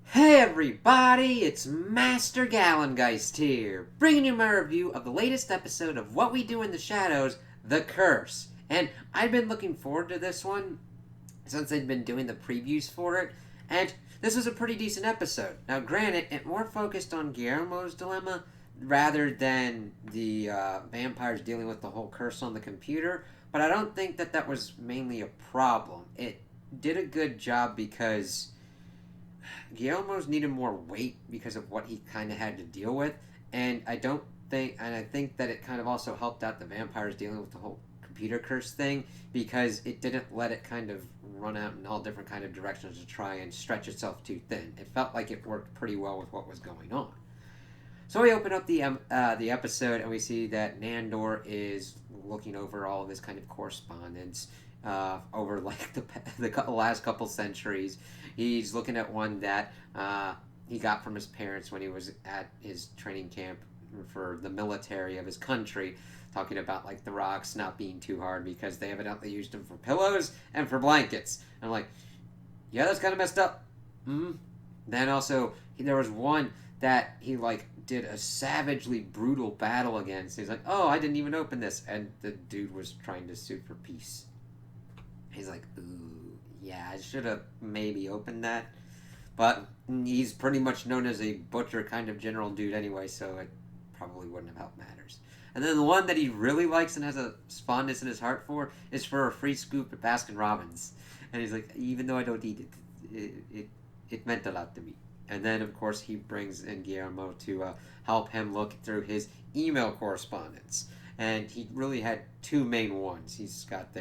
Hey everybody, it's Master Gallengeist here, bringing you my review of the latest episode of What We Do in the Shadows, The Curse. And I've been looking forward to this one since I'd been doing the previews for it, and this was a pretty decent episode. Now, granted, it more focused on Guillermo's dilemma rather than the vampires dealing with the whole curse on the computer, but I don't think that that was mainly a problem. It did a good job because Guillermo's needed more weight because of what he kind of had to deal with, and I think that it kind of also helped out the vampires dealing with the whole computer curse thing because it didn't let it kind of run out in all different kind of directions to try and stretch itself too thin. It felt like it worked pretty well with what was going on. So we open up the episode and we see that Nandor is looking over all of his kind of correspondence over like the last couple centuries. He's looking at one that he got from his parents when he was at his training camp for the military of his country, talking about like the rocks not being too hard because they evidently used them for pillows and for blankets. And I'm like, yeah, that's kind of messed up. Mm-hmm. Then also there was one that he like did a savagely brutal battle against. He's like, "Oh, I didn't even open this," and the dude was trying to sue for peace. He's like, "Ooh, yeah, I should have maybe opened that," but he's pretty much known as a butcher kind of general dude anyway, so it probably wouldn't have helped matters. And then the one that he really likes and has a fondness in his heart for is for a free scoop at Baskin Robbins, and he's like, "Even though I don't eat it meant a lot to me." And then, of course, he brings in Guillermo to help him look through his email correspondence. And he really had two main ones. He's got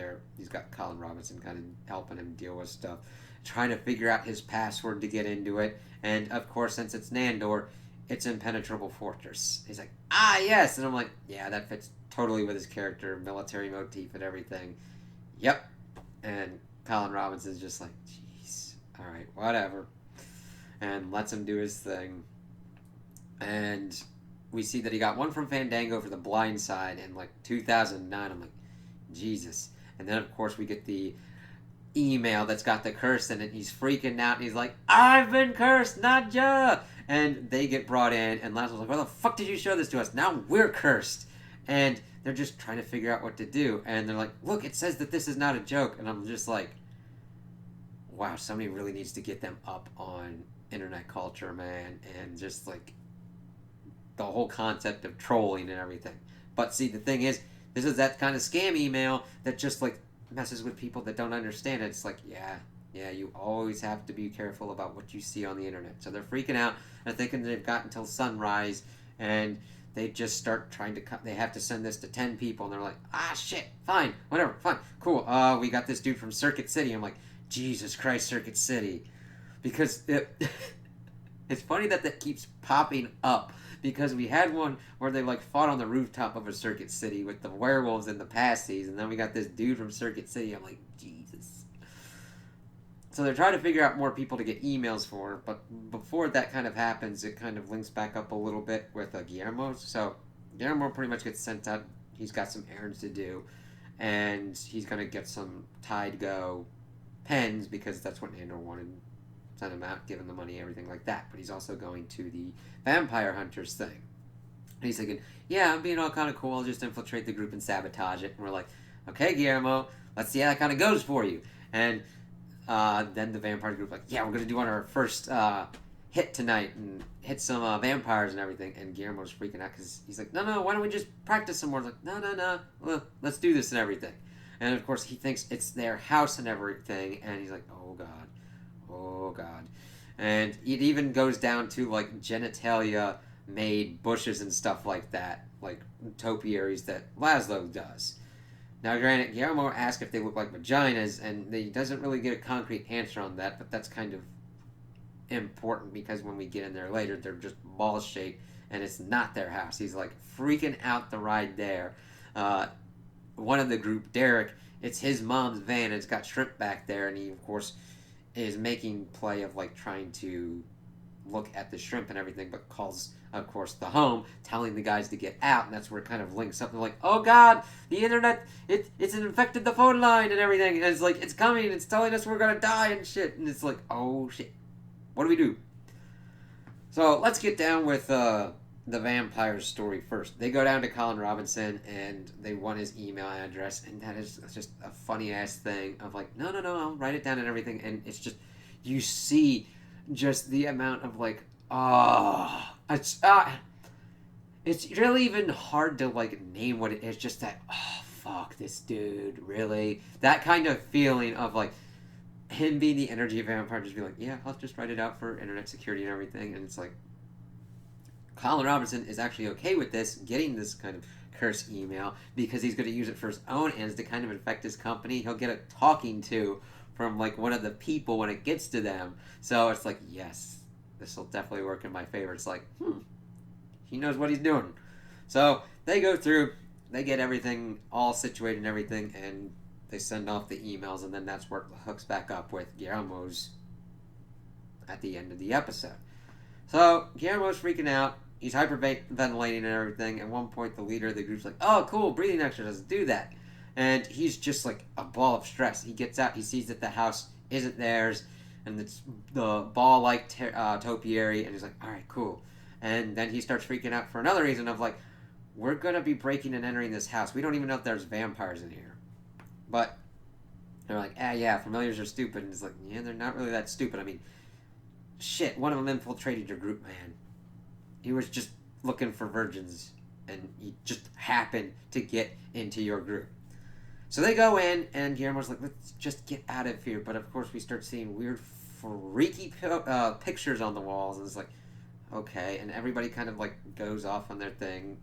Colin Robinson kind of helping him deal with stuff, trying to figure out his password to get into it. And of course, since it's Nandor, it's Impenetrable Fortress. He's like, ah, yes. And I'm like, yeah, that fits totally with his character, military motif and everything. Yep. And Colin Robinson's just like, jeez, all right, whatever, and lets him do his thing. And we see that he got one from Fandango for the blind side in like 2009. I'm like, Jesus. And then, of course, we get the email that's got the curse in it. He's freaking out. And he's like, I've been cursed, not ya. And they get brought in. And Laszlo's like, why the fuck did you show this to us? Now we're cursed. And they're just trying to figure out what to do. And they're like, look, it says that this is not a joke. And I'm just like, wow, somebody really needs to get them up on internet culture, man, and just like the whole concept of trolling and everything. But see, the thing is, this is that kind of scam email that just like messes with people that don't understand it. It's like, yeah, you always have to be careful about what you see on the internet. So they're freaking out and thinking they've got until sunrise, and they just start trying to cut. They have to send this to 10 people, and they're like, ah, shit, fine, whatever, fine, cool. We got this dude from Circuit City. I'm like, Jesus Christ, Circuit City, because it's funny that that keeps popping up because we had one where they like fought on the rooftop of a Circuit City with the werewolves in the past season, and then we got this dude from Circuit City. I'm like, Jesus. So they're trying to figure out more people to get emails for, but before that kind of happens, it kind of links back up a little bit with Guillermo. So Guillermo pretty much gets sent out. He's got some errands to do, and he's gonna get some Tide Go pens because that's what Nandor wanted. Send him out, give him the money, everything like that. But he's also going to the vampire hunters thing. And he's thinking, yeah, I'm being all kind of cool. I'll just infiltrate the group and sabotage it. And we're like, okay, Guillermo, let's see how that kind of goes for you. And then the vampire group like, yeah, we're going to do on our first hit tonight and hit some vampires and everything. And Guillermo's freaking out because he's like, no, why don't we just practice some more? Like, no, well, let's do this and everything. And of course, he thinks it's their house and everything. And he's like, oh, God. Oh, God. And it even goes down to like genitalia made bushes and stuff like that, like topiaries that Laszlo does. Now, granted, Guillermo asks if they look like vaginas, and he doesn't really get a concrete answer on that, but that's kind of important because when we get in there later, they're just ball shaped, and it's not their house. He's like freaking out the ride there. Uh, One of the group, Derek, it's his mom's van, and it's got shrimp back there, and he, of course, is making play of like trying to look at the shrimp and everything, but calls, of course, the home, telling the guys to get out, and that's where it kind of links up. They're like, "Oh God, the internet, it's infected the phone line and everything." And it's like it's coming, it's telling us we're gonna die and shit, and it's like, "Oh shit, what do we do?" So let's get down with the vampire story first. They go down to Colin Robinson and they want his email address, and that is just a funny ass thing of like, no, no, no, I'll write it down and everything, and it's just you see just the amount of like, it's really even hard to like name what it is. Just that, fuck this dude, really, that kind of feeling of like him being the energy vampire, just be like, yeah, I'll just write it out for internet security and everything, and it's like Colin Robinson is actually okay with this, getting this kind of curse email, because he's going to use it for his own ends to kind of infect his company. He'll get a talking to from like one of the people when it gets to them. So it's like, yes, this will definitely work in my favor. It's like, he knows what he's doing. So they go through, they get everything all situated and everything, and they send off the emails, and then that's where it hooks back up with Guillermo's at the end of the episode. So Guillermo's freaking out. He's hyperventilating and everything. At one point, the leader of the group's like, "Oh, cool, breathing exercises, do that." And he's just like a ball of stress. He gets out. He sees that the house isn't theirs, and it's the ball-like topiary. And he's like, "All right, cool." And then he starts freaking out for another reason of like, "We're gonna be breaking and entering this house. We don't even know if there's vampires in here." But they're like, yeah, familiars are stupid." And it's like, yeah, they're not really that stupid. I mean, shit, one of them infiltrated your group, man. He was just looking for virgins, and he just happened to get into your group. So they go in, and Guillermo's like, let's just get out of here. But of course, we start seeing weird, freaky pictures on the walls, and it's like, okay. And everybody kind of like goes off on their thing.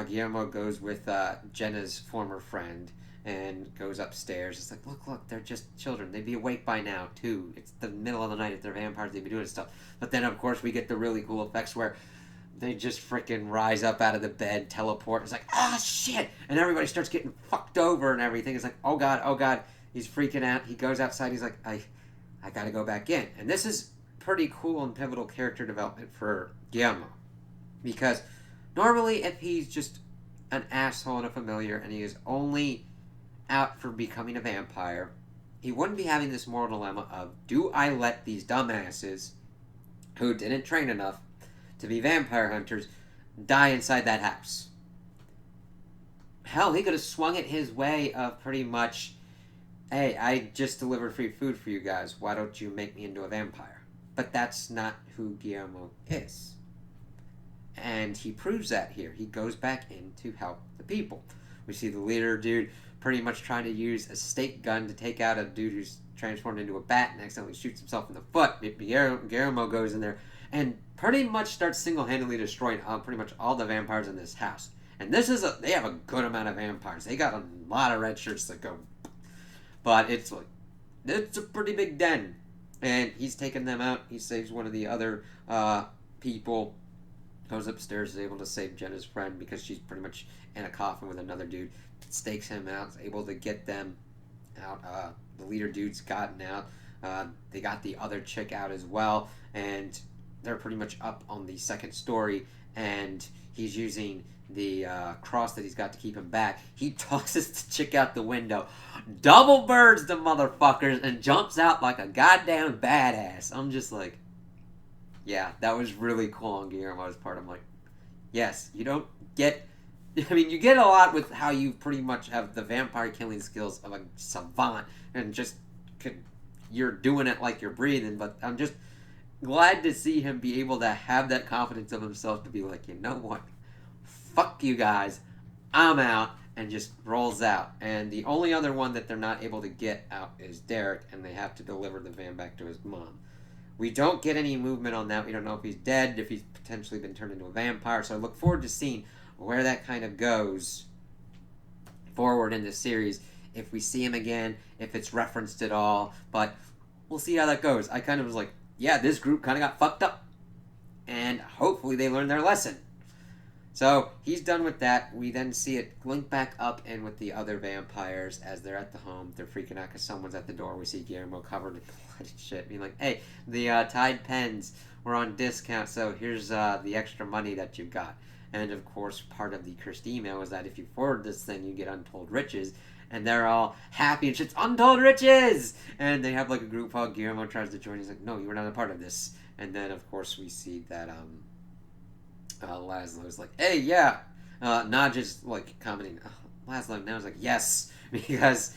Guillermo goes with Jenna's former friend and goes upstairs. It's like, look, they're just children. They'd be awake by now, too. It's the middle of the night. If they're vampires, they'd be doing stuff. But then, of course, we get the really cool effects where they just freaking rise up out of the bed, teleport. It's like, shit! And everybody starts getting fucked over and everything. It's like, oh, God. He's freaking out. He goes outside. He's like, I gotta go back in. And this is pretty cool and pivotal character development for Guillermo. Because normally, if he's just an asshole and a familiar and he is only out for becoming a vampire, he wouldn't be having this moral dilemma of, do I let these dumbasses who didn't train enough to be vampire hunters die inside that house? Hell, he could have swung it his way of pretty much, hey, I just delivered free food for you guys. Why don't you make me into a vampire? But that's not who Guillermo is. And he proves that here. He goes back in to help the people. We see the leader dude pretty much trying to use a stake gun to take out a dude who's transformed into a bat and accidentally shoots himself in the foot. Guillermo goes in there and pretty much starts single-handedly destroying pretty much all the vampires in this house. And they have a good amount of vampires. They got a lot of red shirts that go, but it's a pretty big den. And he's taking them out. He saves one of the other people. Goes upstairs, is able to save Jenna's friend because she's pretty much in a coffin with another dude. Stakes him out, is able to get them out. The leader dude's gotten out. They got the other chick out as well, and they're pretty much up on the second story, and he's using the cross that he's got to keep him back. He tosses the chick out the window, double birds the motherfuckers, and jumps out like a goddamn badass. I'm just like, yeah, that was really cool on Guillermo's part. I'm like, yes, you don't get... I mean, you get a lot with how you pretty much have the vampire killing skills of a savant, and just you're doing it like you're breathing, but I'm just glad to see him be able to have that confidence of himself to be like, you know what? Fuck you guys. I'm out, and just rolls out. And the only other one that they're not able to get out is Derek, and they have to deliver the van back to his mom. We don't get any movement on that. We don't know if he's dead, if he's potentially been turned into a vampire. So I look forward to seeing where that kind of goes forward in the series. If we see him again, if it's referenced at all. But we'll see how that goes. I kind of was like, yeah, this group kind of got fucked up. And hopefully they learned their lesson. So he's done with that. We then see it link back up in with the other vampires as they're at the home. They're freaking out because someone's at the door. We see Guillermo covered in blood and shit, being like, hey, the Tide pens were on discount, so here's the extra money that you've got. And of course, part of the cursed email is that if you forward this thing, you get untold riches. And they're all happy and shit's untold riches! And they have like a group hug. Guillermo tries to join. He's like, no, you were not a part of this. And then, of course, we see that Laszlo's like, hey, yeah. Nadja's like commenting, oh, Laszlo now is like, yes, because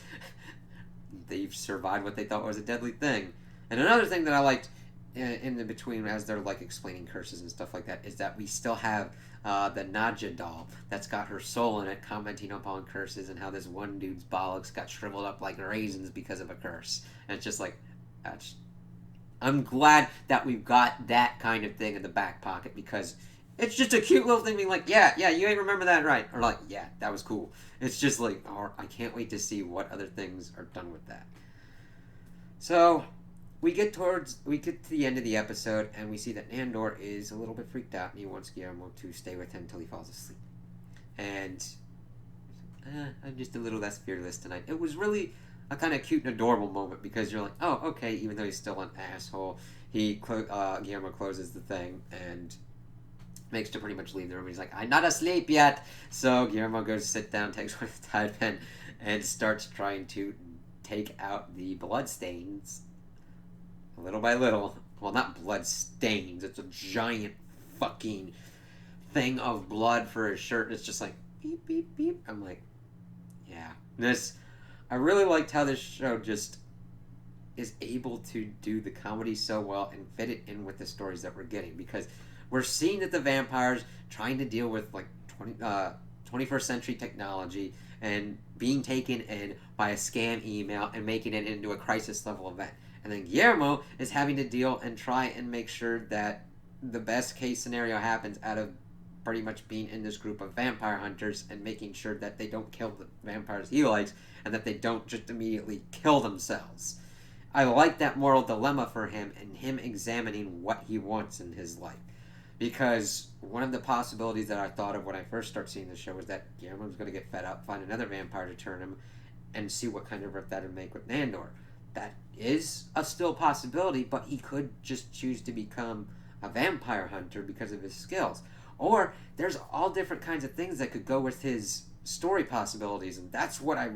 they've survived what they thought was a deadly thing. And another thing that I liked in the between as they're like explaining curses and stuff like that is that we still have the Nadja doll that's got her soul in it, commenting upon curses and how this one dude's bollocks got shriveled up like raisins because of a curse. And it's just like, I'm glad that we've got that kind of thing in the back pocket because it's just a cute little thing being like, yeah, you ain't remember that right. Or like, yeah, that was cool. It's just like, oh, I can't wait to see what other things are done with that. So, we get to the end of the episode and we see that Nandor is a little bit freaked out and he wants Guillermo to stay with him until he falls asleep. And I'm just a little less fearless tonight. It was really a kind of cute and adorable moment because you're like, oh, okay, even though he's still an asshole, Guillermo closes the thing and makes to pretty much leave the room. He's like, I'm not asleep yet. So Guillermo goes to sit down, takes one of the Tide pen, and starts trying to take out the blood stains little by little. Well, not blood stains. It's a giant fucking thing of blood for his shirt. It's just like, beep, beep, beep. I'm like, yeah. I really liked how this show just is able to do the comedy so well and fit it in with the stories that we're getting because we're seeing that the vampires trying to deal with like 21st century technology and being taken in by a scam email and making it into a crisis level event. And then Guillermo is having to deal and try and make sure that the best case scenario happens out of pretty much being in this group of vampire hunters and making sure that they don't kill the vampires he likes and that they don't just immediately kill themselves. I like that moral dilemma for him and him examining what he wants in his life. Because one of the possibilities that I thought of when I first started seeing the show was that Guillermo's going to get fed up, find another vampire to turn him, and see what kind of rip that would make with Nandor. That is a still possibility, but he could just choose to become a vampire hunter because of his skills. Or there's all different kinds of things that could go with his story possibilities, and that's what I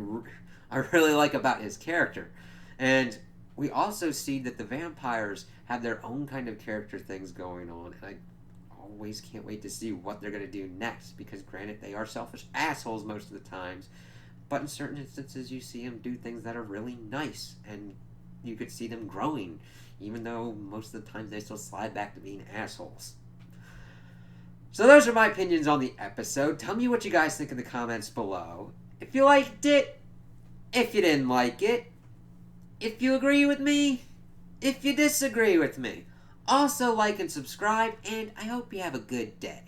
really like about his character. And we also see that the vampires have their own kind of character things going on, and I always can't wait to see what they're going to do next, because granted, they are selfish assholes most of the times, but in certain instances you see them do things that are really nice, and you could see them growing, even though most of the times they still slide back to being assholes. So those are my opinions on the episode. Tell me what you guys think in the comments below. If you liked it, if you didn't like it, if you agree with me, if you disagree with me. Also like and subscribe, and I hope you have a good day.